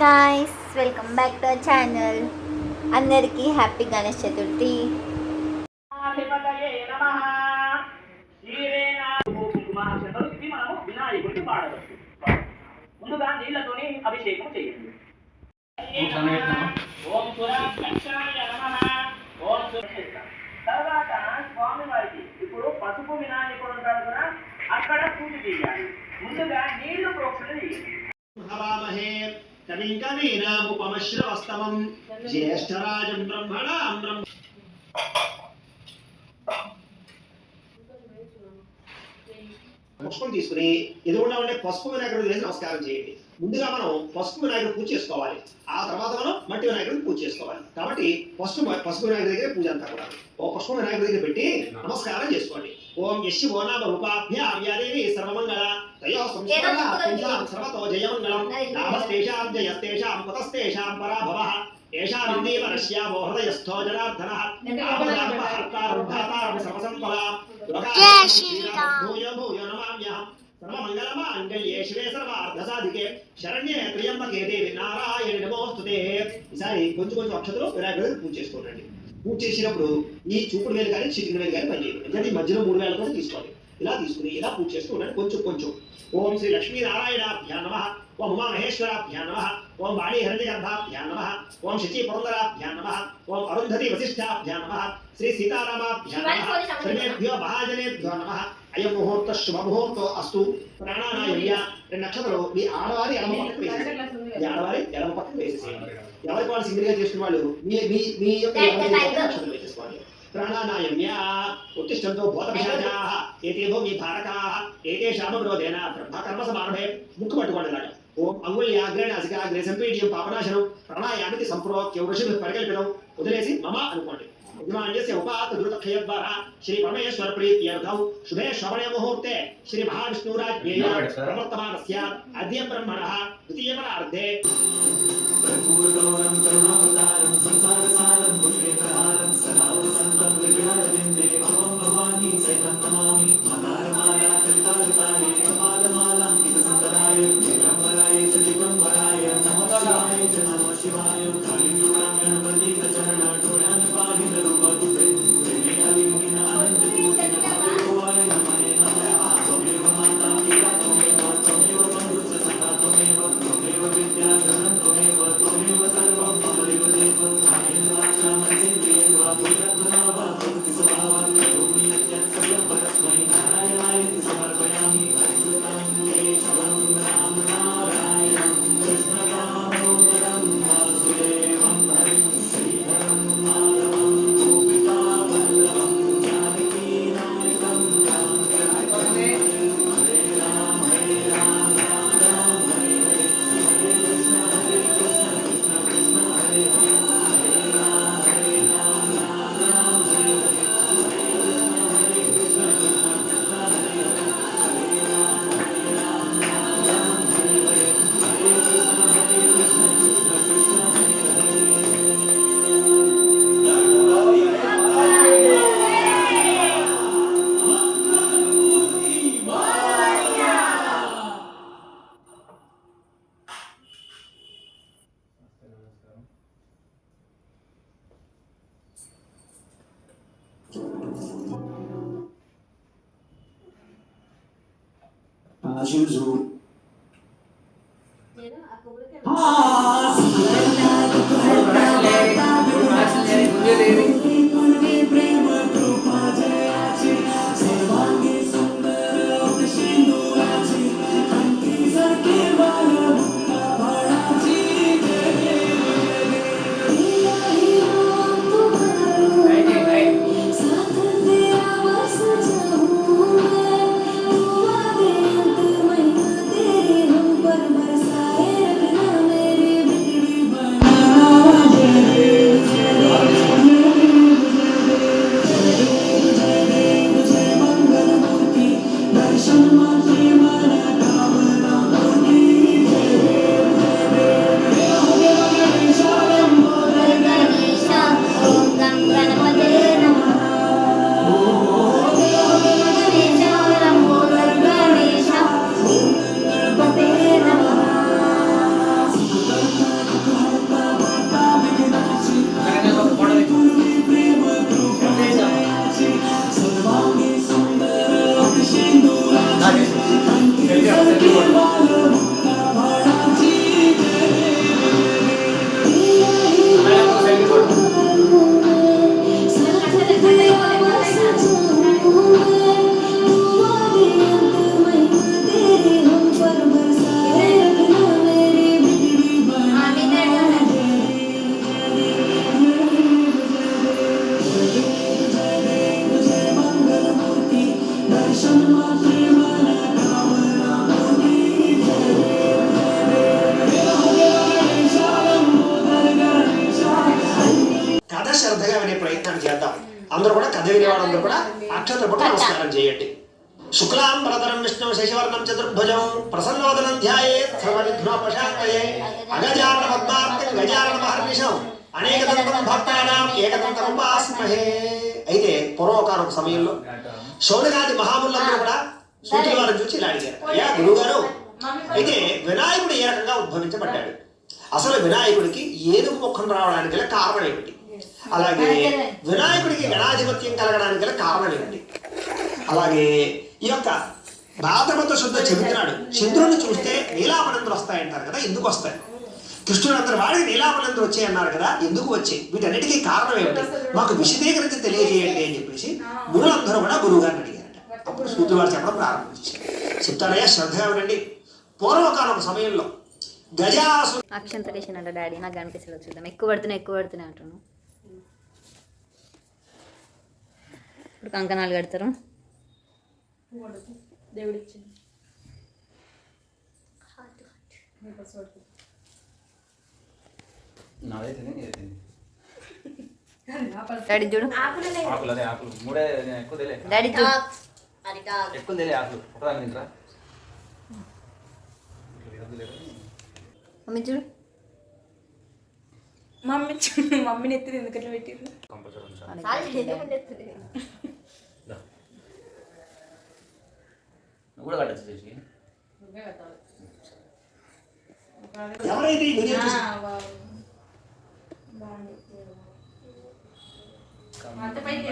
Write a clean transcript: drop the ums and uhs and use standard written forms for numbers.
Guys, welcome back to our channel. అందరికీ happy Ganesh Chaturthi. ముందుగా నీళ్లతోని అభిషేకం చేయండి. తర్వాత స్వామి వారికి ఇప్పుడు పసుపు వినాయకుడు ఉంటాడు కదా, అక్కడ పూజ చేయాలి. ముందుగా నీళ్లు ప్రోక్షణ చేయండి. కవిం కవీనాముపమశ్రవస్తమం జ్యేష్ఠరాజం బ్రహ్మణాం బ్రహ్మ. పుష్పం తీసుకుని ఎదురుగా ఉండే పసుపు వినాయకుడు వేసి నమస్కారం చేయండి. ముందుగా మనం పసుపు వినాయకుడు పూజ చేసుకోవాలి, ఆ తర్వాత మనం మట్టి వినాయకుడిని పూజ చేసుకోవాలి. కాబట్టి పసుపు వినాయకుడి దగ్గర పూజ అంతా కూడా ఓ పసుపు వినాయకుడి దగ్గర పెట్టి నమస్కారం చేసుకోండి. ఓం యశ్ ఓనామ రూపాభ్యాదేవి సర్వమంగళ తయో సంస్కారం సర్వతో జయమంగళం లాభస్తేషాం జయస్తేషాం కుతస్తేషాం పరాభవః ఏషామిందేవ రష్యామో హృదయస్థో జనార్దనః ఆపదాపహర్తారం ధాతారం సర్వసంపదాం జయ శ్రీరామ్. భూయో భూయో నమామ్యహం సర్వమంగళమాంగళ్యే శివే సర్వార్థసాధికే శరణ్యే త్ర్యంబకే దేవి నారాయణి నమోస్తుతే. ఈసారి కొంచెం అక్షతలు వినాయకుడు పూజ చేసుకోండి. పూజ చేసినప్పుడు ఈ చూపుడు వేలు కానీ చిటికిన వేలు కానీ పనిచేయదు. అంటే మధ్యలో 3 వేల కోసం తీసుకోవాలి. ఇలా తీసుకుని ఇలా పూజ చేస్తూ ఉండండి కొంచెం కొంచెం. ఓం శ్రీ లక్ష్మీనారాయణాభ్యా నమః, ఓం ఉమామహేశ్వరాభ్యా నమః, ఓం వాణీ హిరణ్యగర్భాభ్యా నమః, ఓం శచీ పురందరాభ్యా నమః, ఓం అరుంధతి వశిష్ఠాభ్యా నమః, శ్రీ సీతారామాభ్యా నమః, సర్వేభ్యో మహాజనేభ్యో నమః. అయం ముహూర్త శుభ ముహూర్తో అస్తు. ప్రాణానాయ 2 నక్షత్రాలు మీ ఆడవారి ఎడమ పక్కకు వేసేసేయండి. ఆడవారి ఎడమ పక్కకు వేసేసేయండి. ఎవరికి వాళ్ళు సింగిల్ గా చేస్తున్న వాళ్ళు మీ మీ మీ యొక్క నక్షత్రం వేసేసుకోవాలి. ప్రాణానాయమ్య ఉత్తిష్టంతో భూతపిశాచాః ఏతేభో మీ భారకాః ఏతేషామవిరోధేన బ్రహ్మకర్మ సమారభే. ముక్కు పట్టుకోండి ఇలాగా. ఓం అంగుళ్యాగ్రే నాసికాగ్రే సంపీడ్యం పాపనాశనం ప్రాణాయామితి సంప్రోక్య వృషభి పరికల్పితం. వదిలేసి మమ అనుకోండి. యజమాన్యస్య ఉపాత దురితక్షయద్వారా శ్రీ పరమేశ్వర ప్రీత్యర్థం శుభే శ్రవణే ముహూర్తే శ్రీ మహావిష్ణురాజ్ఞేయ ప్రవర్తమానస్య అద్య బ్రహ్మణః ద్వితీయపరార్ధే కర్పూరగౌరం కరుణావతారం సంసారసారం పుష్పేంద్రహారం సదా వసంతం విగ్రహవిందే భవం భవానీ సైతం నమామి మకారమాలా కలితారితారే కపాలమాలాం సంతరాయ దిగంబరాయ దిగంబరాయ నమో శివాయ నమో శివాయ కాళీంద్రాం గణపతి ప్రచరణ డోళాన్ పాహిన రూపతుతే త్రినేత్రలింగిన ఆనంద పూజన భగవాయ నమః నమః. త్వమేవ మాతా పితా త్వమేవ త్వమేవ బంధుశ్చ సఖా త్వమేవ త్వమేవ విద్యా ధనం త్వమేవ త్వమేవ సర్వం త్వమేవ దేవ ధానేంద్రాక్ష మనసేంద్రియేంద్ర భూతగ్రహావ భక్తి స్వభావ భూమి యజ్ఞ సర్వం పరస్మై నారాయణాయ సమర్పయామి. అచ్యుతం కేశవం రామ నారాయణం కృష్ణ దామోదరం వాసుదేవం హరిం శ్రీధరం మాధవం గోపికా వల్లభం జానకీ నాయకం రామ హరే రామ హరే రామ రామ రామ హరే హరే హరే కృష్ణ కృష్ణ కృష్ణ హరే హరే హరే రామ రామ రామ హరే హరే హరే కృష్ణ కృష్ణ హరే హరే హరే రామ రామ రామ హరే హరే హరే కృష్ణ కృష్ణ కృష్ణ హరే As usual. అందరూ కూడా కథ వినేవాళ్ళందరూ కూడా అక్షతలు పట్టు నమస్కారం చేయండి. శుక్లాం వరదరం విష్ణు శశివర్ణం చతుర్భుజం ప్రసన్నవదనం ధ్యాయేత్ సర్వవిఘ్నోపశాంతయే అగజానన పద్మార్కం గజానన మహర్నిశం అనేకదంతం భక్తానాం ఏకదంతం ఉపాస్మహే. అయితే పూర్వకాలం సమయంలో శౌనకాది మహాములందరూ కూడా సూతుల వారిని చూసి ఇలా అడిగారు, అయ్యా గురువుగారు, అయితే వినాయకుడు ఏ రకంగా ఉద్భవించబడ్డాడు, అసలు వినాయకుడికి ఏనుగు ముఖం రావడానికి గల కారణం ఏమిటి, అలాగే వినాయకుడికి గణాధిపత్యం కలగడానికి గల కారణం ఏమిటి, అలాగే ఈ యొక్క భాద్రపద శుద్ధ చంద్రుడు చంద్రుడిని చూస్తే నీలాపనందులు వస్తాయంటారు కదా, ఎందుకు వస్తాయి, కృష్ణుడు అంతటి వాడికి నీలాపనందులు వచ్చాయన్నారు కదా, ఎందుకు వచ్చాయి, వీటన్నిటికీ కారణం ఏమిటి, మాకు విశదీకరించి తెలియజేయండి అని చెప్పేసి గురువులందరూ కూడా గురువు గారిని అడిగారట. అప్పుడు సూతుల వారు చెప్పడం ప్రారంభించారు. చెప్తారయ్యా శ్రద్ధగా ఉండండి. పూర్వకాలం సమయంలో గజాసు అక్షంత వేసినట్ట డాడీ నాకు కనిపిస్తలేదు, చూద్దాం. ఎక్కువ పడుతున్నాయి అంటున్నాను. ఇప్పుడు కంకణాలు కడతారు. డాడీ చూడు, డాడీ చూడు, మమ్మీ చూడు, మమ్మీని ఎత్తింది ఎందుకట్లా పెట్టింది. ఎవరైతే ఈ వీడియో చూసి అంత పైకి